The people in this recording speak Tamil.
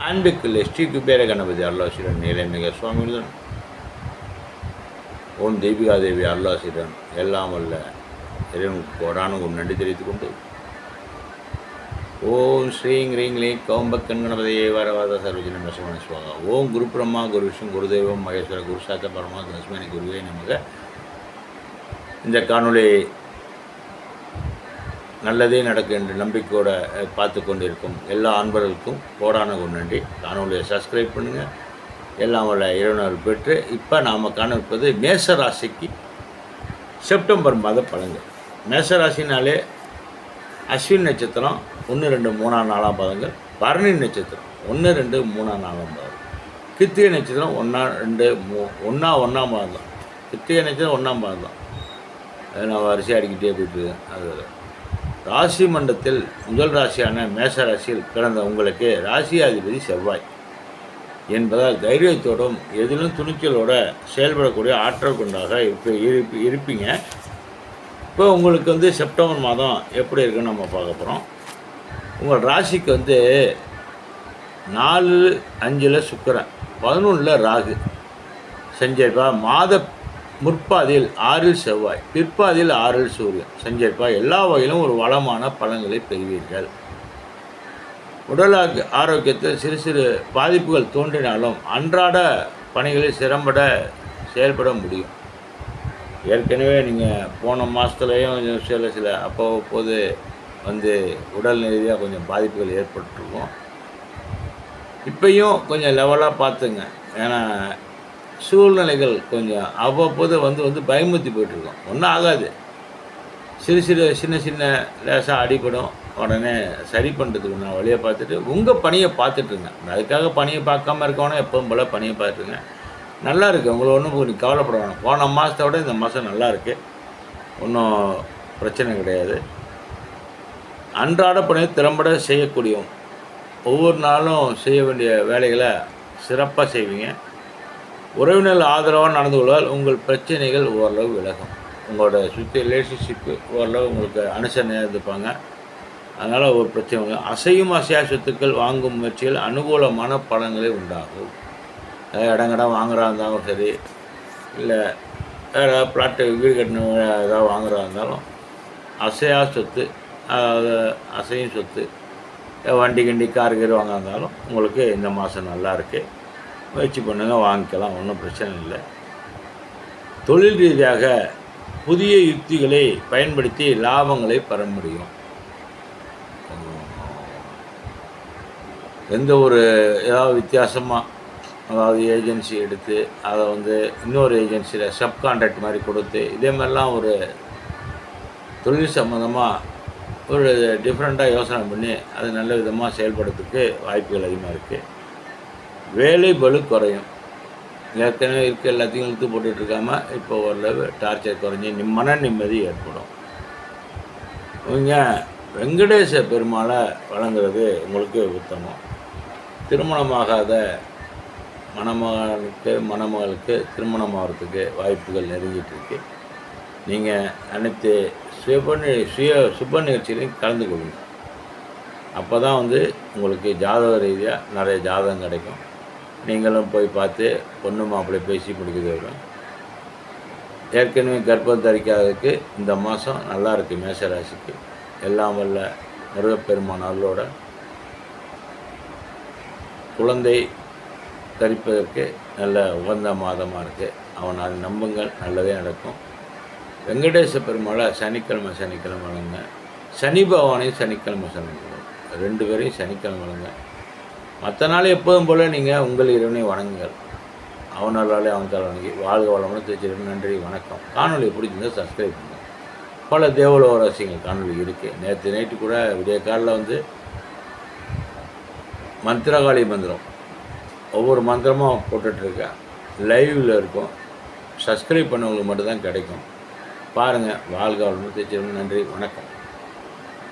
அன்புக்குள்ளே ஸ்ரீ குபேர கணபதி அருளாசிரியன் நீலமிக சுவாமியுடன் ஓம் தீபிகா தேவி அருளாசிரியன் எல்லாம் வல்ல இறைவனுக்கு கோடான ஒரு நன்றி தெரிவித்துக் கொண்டு ஓம் ஸ்ரீங் ரீங் லீங் கௌம்பக்கன் கணபதியே வரவாத சர்வஜன மசமான சுவாகா ஓம் குரு பிரம்மா குரு விஷ்ணு குருதேவம் மகேஸ்வர குரு சாத்த பரமா தஸ்மனி குருவே நமக. இந்த காணொளி நல்லதே நடக்கும் என்று நம்பிக்கையோடு பார்த்து கொண்டிருக்கும் எல்லா அன்பர்களுக்கும் கோடான ஒரு நன்றி. காணொலியை சப்ஸ்கிரைப் பண்ணுங்கள். எல்லாம் வல்ல இறைவனர்கள் பெற்று இப்போ நாம் காணவிருப்பது மேச ராசிக்கு செப்டம்பர் மாத பலன்கள். மேச ராசினாலே அஸ்வின் நட்சத்திரம் 1, 2, 3, 4 பாதங்கள், பரணி நட்சத்திரம் 1, 2, 3, 4 பாதம், கிருத்திகை நட்சத்திரம் 1, 2, 3 1 பாதம் தான். கிருத்திகை நட்சத்திரம் 1 பாதம் தான். அதை நான் வரிசை அடிக்கிட்டே போயிட்டுருக்கேன். அது ராசி மண்டலத்தில் முதல் ராசியான மேச ராசியில் பிறந்த உங்களுக்கு ராசியாதிபதி செவ்வாய் என்பதால் தைரியத்தோடும் எதிலும் துணிச்சலோட செயல்படக்கூடிய ஆற்றல் கொண்டாக இருப்பீங்க. இப்போ உங்களுக்கு வந்து செப்டம்பர் மாதம் எப்படி இருக்குன்னு நம்ம பார்க்க போகிறோம். உங்கள் ராசிக்கு 4, 5 சுக்கிரன், 11 ராகு செஞ்சிருப்பா. மாத முற்பாதியில் 6 செவ்வாய், பிற்பாதியில் 6 சூரியன் செஞ்சிருப்பா. எல்லா வகையிலும் ஒரு வளமான பலன்களை பெறுவீர்கள். உடல் ஆரோக்கியத்தில் சிறு சிறு பாதிப்புகள் தோன்றினாலும் அன்றாட பணிகளில் சிறம்பட செயல்பட முடியும். ஏற்கனவே நீங்கள் போன மாதத்துலேயும் சில அப்போது உடல் ரீதியாக கொஞ்சம் பாதிப்புகள் ஏற்பட்டுருக்கும். இப்பையும் கொஞ்சம் லெவலாக பார்த்துங்க. ஏன்னா சூழ்நிலைகள் கொஞ்சம் அவ்வப்போது பயமுறுத்தி போயிட்டுருக்கோம். ஒன்றும் ஆகாது. சின்ன சின்ன லேசாக அடிப்படும். உடனே சரி பண்ணுறதுக்கு நான் வழியை பார்த்துட்டு உங்கள் பணியை பார்த்துட்ருங்க. அதுக்காக பணியை பார்க்காம இருக்கணும். எப்பவும் போல் பணியை பார்த்துருங்க. நல்லா இருக்குது. உங்களை ஒன்றும் கொஞ்சம் கவலைப்பட வேணும். போன மாதத்தை விட இந்த மாதம் நல்லா இருக்குது. ஒன்றும் பிரச்சனை கிடையாது. அன்றாட பணியை திறம்பட செய்யக்கூடியவும் ஒவ்வொரு நாளும் செய்ய வேண்டிய வேலைகளை சிறப்பாக செய்வீங்க. உறவினர்கள் ஆதரவாக நடந்து கொள்வதால் உங்கள் பிரச்சனைகள் ஓரளவு விலகும். உங்களோட சுற்றி ரிலேஷன்ஷிப்பு ஓரளவு உங்களுக்கு அனுசரணையாக இருந்துப்பாங்க. அதனால் ஒரு பிரச்சனை இல்லை. அசையும் அசையா சொத்துக்கள் வாங்கும் முயற்சிகள் அனுகூலமான பலன்களை உண்டாகும். இடங்கடம் வாங்குறா இருந்தாலும் சரி, இல்லை வேறு பிளாட்டு வீடு கட்டணும் ஏதாவது வாங்குறா இருந்தாலும் அசையா சொத்து, அதாவது அசையும் சொத்து, வண்டி கிண்டி கார் கீர் வாங்க இருந்தாலும் உங்களுக்கு இந்த மாதம் நல்லா இருக்குது. முயற்சி பண்ணுங்கள், வாங்கிக்கலாம். ஒன்றும் பிரச்சனை இல்லை. தொழில் ரீதியாக புதிய யுக்திகளை பயன்படுத்தி லாபங்களை பெற முடியும். எந்த ஒரு ஏதாவது வித்தியாசமாக, அதாவது ஏஜென்சி எடுத்து அதை இன்னொரு ஏஜென்சியில் சப்கான்ட்ராக்ட் மாதிரி கொடுத்து இதே மாதிரிலாம் ஒரு தொழில் சம்மந்தமாக ஒரு டிஃப்ரெண்ட்டாக யோசனை பண்ணி அது நல்ல விதமாக செயல்படுறதுக்கு வாய்ப்புகள் அதிகமாக இருக்குது. வேலை பளு குறையும். ஏற்கனவே இருக்க எல்லாத்தையும் இழுத்து போட்டுட்ருக்காமல் இப்போ ஓரளவு டார்ச்சர் குறைஞ்சி மன நிம்மதி ஏற்படும். நீங்கள் வெங்கடேச பெருமாளை வழங்குறது உங்களுக்கு உத்தமம். திருமணமாகாத மணமகளுக்கு திருமணமாகிறதுக்கு வாய்ப்புகள் நெருங்கிட்டுருக்கு. நீங்கள் அனைத்து சுப நிகழ்ச்சியிலையும் கலந்து கொள்ளுங்க. அப்போ தான் உங்களுக்கு ஜாதக ரீதியாக நிறைய ஜாதகம் கிடைக்கும். நீங்களும் போய் பார்த்து பொண்ணு மாப்பிள்ளை பேசி முடிக்கிறது வரும். ஏற்கனவே கர்ப்பம் தரிக்காததுக்கு இந்த மாதம் நல்லா இருக்குது. மேசராசிக்கு எல்லாம் வல்ல முருகப்பெருமான் அருளோட குழந்தை தரிப்பதற்கு நல்ல உகந்த மாதமாக இருக்குது. அவன் அதை நம்புங்கள், நல்லதே நடக்கும். வெங்கடேச பெருமாளை சனிக்கிழமை வழங்க. சனி பகவானையும் சனிக்கிழமை 2 பேரையும் சனிக்கிழமை வழங்க. மற்ற நாள் எப்போதும் போல் நீங்கள் உங்கள் இறைவனை வணங்குங்கள். அவனாலே அவனால் வணங்கி வாழ்க வளமுடன் தெரிஞ்சிருக்கணும். நன்றி, வணக்கம். காணொலி பிடிச்சிருந்தால் சப்ஸ்கிரைப் பண்ணுங்கள். பல தேவலோக ரகசியங்கள் காணொலி இருக்குது. நேற்று நைட்டு கூட விடிய காலில் மந்திரகாளி மந்திரம் ஒவ்வொரு மந்திரமாக போட்டுட்ருக்கேன். லைவில் இருக்கும். சப்ஸ்கிரைப் பண்ணவங்களுக்கு மட்டும்தான் கிடைக்கும். பாருங்கள். வாழ்க வளமுடன் தெரிஞ்சிருக்கணும். நன்றி, வணக்கம்.